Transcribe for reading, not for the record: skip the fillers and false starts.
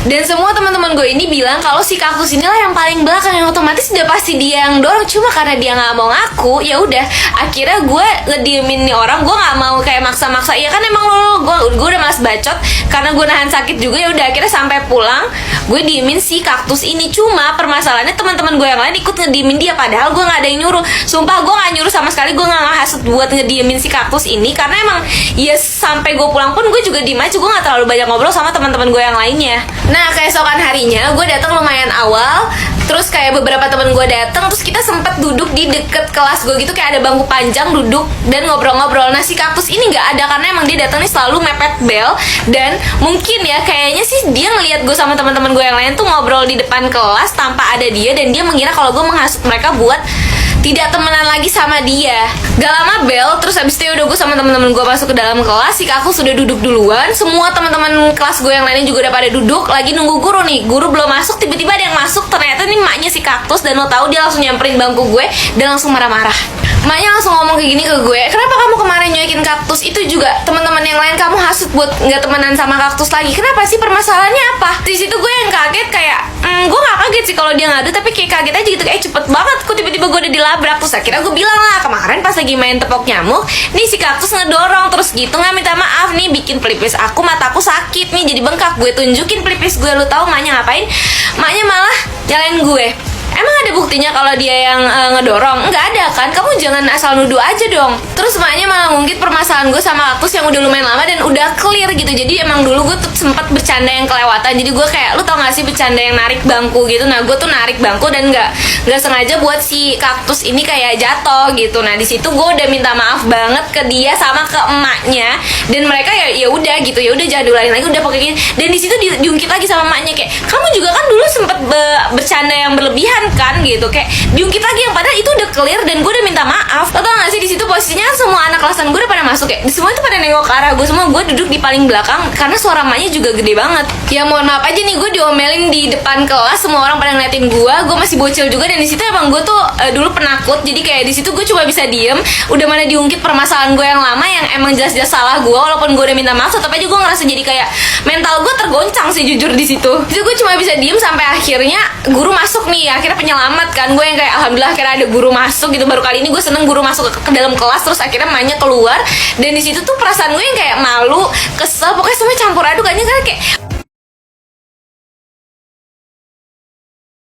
Dan semua teman-teman gue ini bilang kalau si kaktus inilah yang paling belakang, yang otomatis udah pasti dia yang dorong. Cuma karena dia nggak mau ngaku, ya udah akhirnya gue ngediemin nih orang. Gue nggak mau kayak maksa-maksa. Ya kan emang gue udah malas bacot karena gue nahan sakit juga. Ya udah akhirnya sampai pulang gue diemin si kaktus ini. Cuma permasalahannya teman-teman gue yang lain ikut ngediemin dia, padahal gue nggak ada yang nyuruh. Sumpah gue nggak nyuruh sama sekali. Gue nggak ngehasut buat ngediemin si kaktus ini karena emang ya sampai gue pulang pun gue juga diem aja. Gue nggak terlalu banyak ngobrol sama teman-teman gue yang lainnya. Nah keesokan harinya gue datang lumayan awal. Terus kayak beberapa temen gue datang, terus kita sempat duduk di deket kelas gue gitu, kayak ada bangku panjang duduk dan ngobrol-ngobrol. Nah si kaktus ini nggak ada karena emang dia datang nih selalu mepet bel. Dan mungkin ya kayaknya sih dia ngelihat gue sama teman-teman gue yang lain tuh ngobrol di depan kelas tanpa ada dia, dan dia mengira kalau gue menghasut mereka buat tidak temenan lagi sama dia. Gak lama bel, terus abis itu udah gue sama temen-temen gue masuk ke dalam kelas. Si kaktus sudah duduk duluan. Semua teman-teman kelas gue yang lainnya juga udah pada duduk. Lagi nunggu guru nih. Guru belum masuk, tiba-tiba ada yang masuk. Ternyata ini maknya si kaktus. Dan lo tahu dia langsung nyamperin bangku gue dan langsung marah-marah. Maknya langsung ngomong kayak gini ke gue, kenapa kamu kemarin nyuekin kaktus? Itu juga teman-teman yang lain kamu hasut buat nggak temenan sama kaktus lagi. Kenapa sih, permasalahannya apa? Di situ gue yang kaget kayak, gue nggak kaget sih kalau dia ngadu, tapi kayak kaget aja gitu, kayak cepet banget kok tiba-tiba gue udah dilabrak. Terus akhirnya gue bilang lah, kemarin pas lagi main tepok nyamuk, nih si kaktus ngedorong terus gitu, nggak minta maaf nih, bikin pelipis aku, mataku sakit nih jadi bengkak. Gue tunjukin pelipis gue, lu tahu maknya ngapain? Maknya malah nyalain gue. Emang ada buktinya kalau dia yang ngedorong? Nggak ada kan? Kamu jangan asal nuduh aja dong. Terus maknya malah ngungkit permasalahan gue sama kaktus yang udah lumayan lama dan udah clear gitu. Jadi emang dulu gue tuh sempat bercanda yang kelewatan. Jadi gue kayak, lu tau gak sih bercanda yang narik bangku gitu. Nah gue tuh narik bangku dan nggak sengaja buat si kaktus ini kayak jatuh gitu. Nah di situ gue udah minta maaf banget ke dia sama ke emaknya. Dan mereka ya udah gitu, ya udah jangan diulangin lagi, udah pokoknya gini. Dan di situ diungkit lagi sama emaknya kayak, kamu juga kan dulu sempet bercanda yang berlebihan kan gitu, kayak diungkit lagi yang padahal itu udah clear dan gue udah minta maaf. Lo tau gak sih di situ posisinya semua anak kelasan gue udah pada masuk, kayak semua itu pada nengok ke arah gue semua. Gue duduk di paling belakang karena suara emaknya juga gede banget. Ya mohon maaf aja nih, gue diomelin di depan kelas, semua orang pada ngeliatin gue masih bocil juga. Dan di situ emang gue tuh dulu penakut, jadi kayak di situ gue cuma bisa diem. Udah mana diungkit permasalahan gue yang lama yang emang jelas-jelas salah gue, walaupun gue udah minta maaf tetap aja gue ngerasa jadi kayak mental gue tergoncang sih jujur di situ. Jadi gue cuma bisa diem sampai akhirnya guru masuk nih, akhirnya penyelamat kan. Gue yang kayak alhamdulillah akhirnya ada guru masuk gitu. Baru kali ini gue seneng guru masuk ke dalam kelas. Terus akhirnya emaknya keluar dan di situ tuh perasaan gue yang kayak malu, kesel, pokoknya semua campur aduk aja. Karena kayak